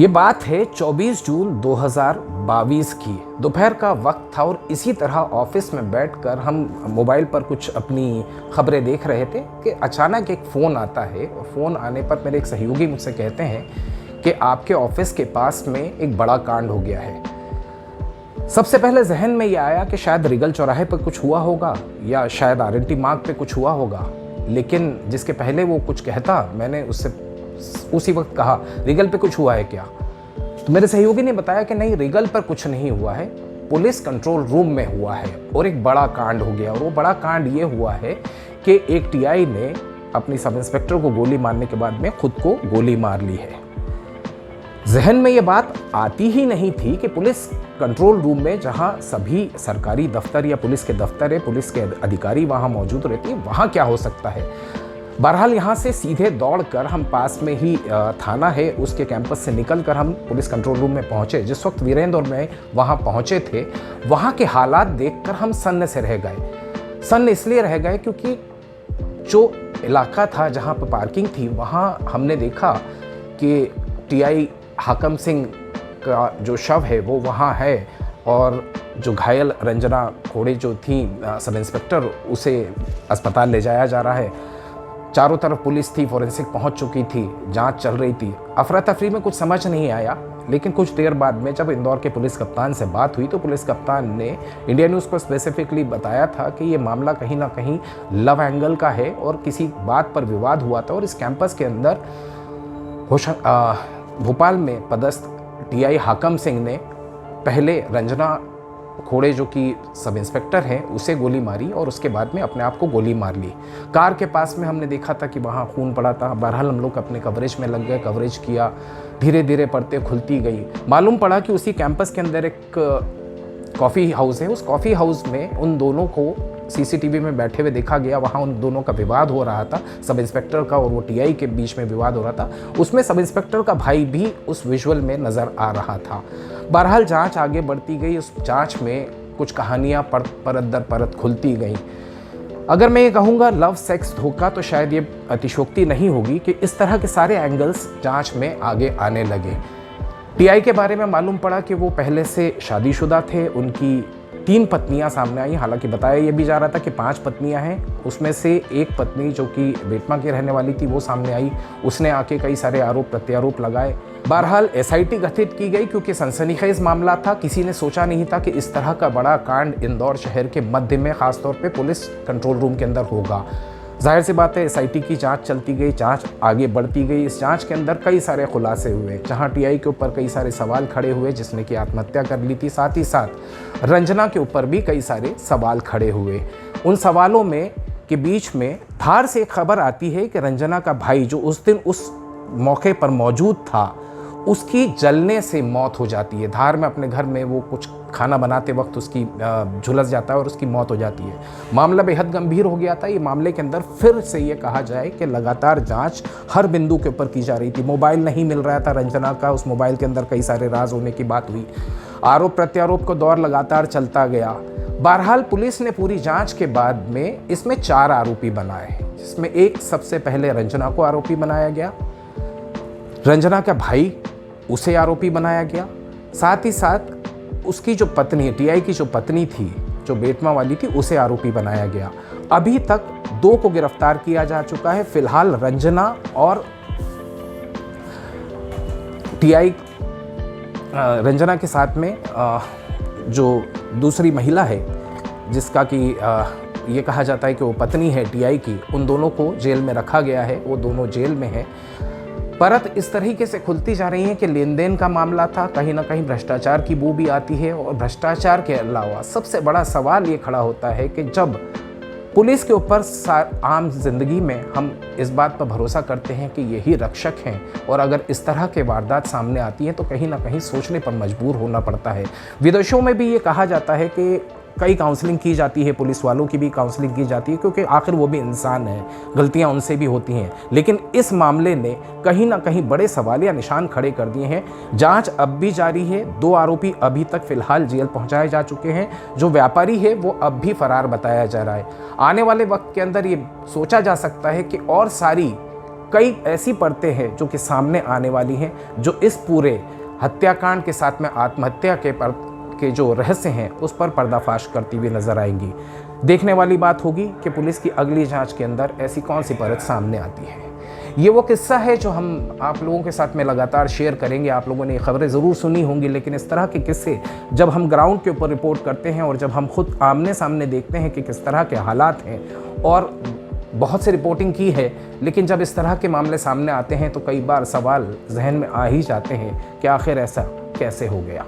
ये बात है 24 जून 2022 की। दोपहर का वक्त था और इसी तरह ऑफिस में बैठकर हम मोबाइल पर कुछ अपनी खबरें देख रहे थे कि अचानक एक फ़ोन आता है और फ़ोन आने पर मेरे एक सहयोगी मुझसे कहते हैं कि आपके ऑफिस के पास में एक बड़ा कांड हो गया है। सबसे पहले जहन में ये आया कि शायद रिगल चौराहे पर कुछ हुआ होगा या शायद आरएनटी मार्ग पे कुछ हुआ होगा, लेकिन जिसके पहले वो कुछ कहता मैंने उससे उसी वक्त कहा, रिगल पे कुछ हुआ है क्या? तो मेरे सहयोगी ने बताया कि नहीं, रिगल पर कुछ नहीं हुआ है, पुलिस कंट्रोल रूम में हुआ है और एक बड़ा कांड हो गया। और वो बड़ा कांड ये हुआ है कि एक टीआई ने अपनी सब इंस्पेक्टर को गोली मारने के बाद में खुद को गोली मार ली है। जहन में ये बात आती ही नहीं थी कि पुलिस कंट्रोल रूम में, जहां सभी सरकारी दफ्तर या पुलिस के दफ्तर है, पुलिस के अधिकारी वहां मौजूद रहते हैं, वहां क्या हो सकता है। बहरहाल यहाँ से सीधे दौड़कर हम पास में ही थाना है उसके कैंपस से निकलकर हम पुलिस कंट्रोल रूम में पहुँचे। जिस वक्त वीरेंद्र और मैं वहाँ पहुँचे थे, वहाँ के हालात देखकर हम सन्न से रह गए। सन्न इसलिए रह गए क्योंकि जो इलाका था जहाँ पर पार्किंग थी, वहाँ हमने देखा कि टीआई हाकम सिंह का जो शव है वो वहाँ है और जो घायल रंजना खोड़े जो थी सब इंस्पेक्टर, उसे अस्पताल ले जाया जा रहा है। चारों तरफ पुलिस थी, फॉरेंसिक पहुंच चुकी थी, जांच चल रही थी। अफरा तफरी में कुछ समझ नहीं आया, लेकिन कुछ देर बाद में जब इंदौर के पुलिस कप्तान से बात हुई तो पुलिस कप्तान ने इंडिया न्यूज़ को स्पेसिफिकली बताया था कि ये मामला कहीं ना कहीं लव एंगल का है और किसी बात पर विवाद हुआ था और इस कैंपस के अंदर भोपाल में पदस्थ टीआई हाकम सिंह ने पहले रंजना खोड़े जो कि सब इंस्पेक्टर हैं उसे गोली मारी और उसके बाद में अपने आप को गोली मार ली। कार के पास में हमने देखा था कि वहाँ खून पड़ा था। बहरहाल हम लोग अपने कवरेज में लग गए, कवरेज किया, धीरे धीरे पड़ते खुलती गई। मालूम पड़ा कि उसी कैंपस के अंदर एक कॉफ़ी हाउस है, उस कॉफ़ी हाउस में उन दोनों को सीसीटीवी में बैठे हुए देखा गया। वहाँ उन दोनों का विवाद हो रहा था, सब इंस्पेक्टर का और वो टीआई के बीच में विवाद हो रहा था। उसमें सब इंस्पेक्टर का भाई भी उस विजुअल में नज़र आ रहा था। बहरहाल जांच आगे बढ़ती गई, उस जांच में कुछ कहानियाँ परत दर परत खुलती गई। अगर मैं ये कहूँगा लव सेक्स धोखा, तो शायद ये अतिशयोक्ति नहीं होगी कि इस तरह के सारे एंगल्स जांच में आगे आने लगे। टीआई के बारे में मालूम पड़ा कि वो पहले से शादीशुदा थे, उनकी 3 पत्नियां सामने आई। हालांकि बताया ये भी जा रहा था कि 5 पत्नियां हैं, उसमें से एक पत्नी जो कि बेटमा की रहने वाली थी वो सामने आई। उसने आके कई सारे आरोप प्रत्यारोप लगाए। बहरहाल एसआईटी गठित की गई क्योंकि सनसनीखेज मामला था। किसी ने सोचा नहीं था कि इस तरह का बड़ा कांड इंदौर शहर के मध्य में, खासतौर पर पुलिस कंट्रोल रूम के अंदर होगा। जाहिर सी बात है, एसआईटी की जांच चलती गई, जांच आगे बढ़ती गई। इस जांच के अंदर कई सारे खुलासे हुए, जहां टीआई के ऊपर कई सारे सवाल खड़े हुए, जिसने कि आत्महत्या कर ली थी। साथ ही साथ रंजना के ऊपर भी कई सारे सवाल खड़े हुए। उन सवालों में के बीच में धार से एक खबर आती है कि रंजना का भाई जो उस दिन उस मौके पर मौजूद था, उसकी जलने से मौत हो जाती है। धार में अपने घर में वो कुछ खाना बनाते वक्त उसकी झुलस जाता है और उसकी मौत हो जाती है। मामला बेहद गंभीर हो गया था। ये मामले के अंदर फिर से ये कहा जाए कि लगातार जांच हर बिंदु के ऊपर की जा रही थी। मोबाइल नहीं मिल रहा था रंजना का, उस मोबाइल के अंदर कई सारे राज होने की बात हुई। आरोप प्रत्यारोप का दौर लगातार चलता गया। बहरहाल पुलिस ने पूरी जांच के बाद में इसमें 4 आरोपी बनाए, जिसमें एक सबसे पहले रंजना को आरोपी बनाया गया, रंजना का भाई उसे आरोपी बनाया गया, साथ ही साथ उसकी जो पत्नी, टीआई की जो पत्नी थी, जो बेटमा वाली थी, उसे आरोपी बनाया गया। अभी तक 2 को गिरफ्तार किया जा चुका है। फिलहाल रंजना और टीआई, रंजना के साथ में जो दूसरी महिला है जिसका कि ये कहा जाता है कि वो पत्नी है टीआई की, उन दोनों को जेल में रखा गया है। वो दोनों जेल में हैं। परत इस तरीके से खुलती जा रही है कि लेन देन का मामला था, कहीं ना कहीं भ्रष्टाचार की बू भी आती है। और भ्रष्टाचार के अलावा सबसे बड़ा सवाल ये खड़ा होता है कि जब पुलिस के ऊपर आम जिंदगी में हम इस बात पर भरोसा करते हैं कि यही रक्षक हैं, और अगर इस तरह के वारदात सामने आती हैं तो कहीं ना कहीं सोचने पर मजबूर होना पड़ता है। विदेशों में भी ये कहा जाता है कि कई काउंसलिंग की जाती है, पुलिस वालों की भी काउंसलिंग की जाती है, क्योंकि आखिर वो भी इंसान हैं, गलतियां उनसे भी होती हैं। लेकिन इस मामले ने कहीं ना कहीं बड़े सवालिया निशान खड़े कर दिए हैं। जांच अब भी जारी है। 2 आरोपी अभी तक फिलहाल जेल पहुंचाए जा चुके हैं। जो व्यापारी है वो अब भी फरार बताया जा रहा है। आने वाले वक्त के अंदर ये सोचा जा सकता है कि और सारी कई ऐसी परतें हैं जो कि सामने आने वाली हैं, जो इस पूरे हत्याकांड के साथ में आत्महत्या के जो रहस्य हैं उस पर पर्दाफाश करती हुई नजर आएंगी। देखने वाली बात होगी कि पुलिस की अगली जांच के अंदर ऐसी कौन सी परत सामने आती है। ये वो किस्सा है जो हम आप लोगों के साथ में लगातार शेयर करेंगे। आप लोगों ने खबरें ज़रूर सुनी होंगी, लेकिन इस तरह के किस्से जब हम ग्राउंड के ऊपर रिपोर्ट करते हैं और जब हम खुद आमने सामने देखते हैं कि किस तरह के हालात हैं, और बहुत से रिपोर्टिंग की है, लेकिन जब इस तरह के मामले सामने आते हैं तो कई बार सवाल जहन में आ ही जाते हैं कि आखिर ऐसा कैसे हो गया।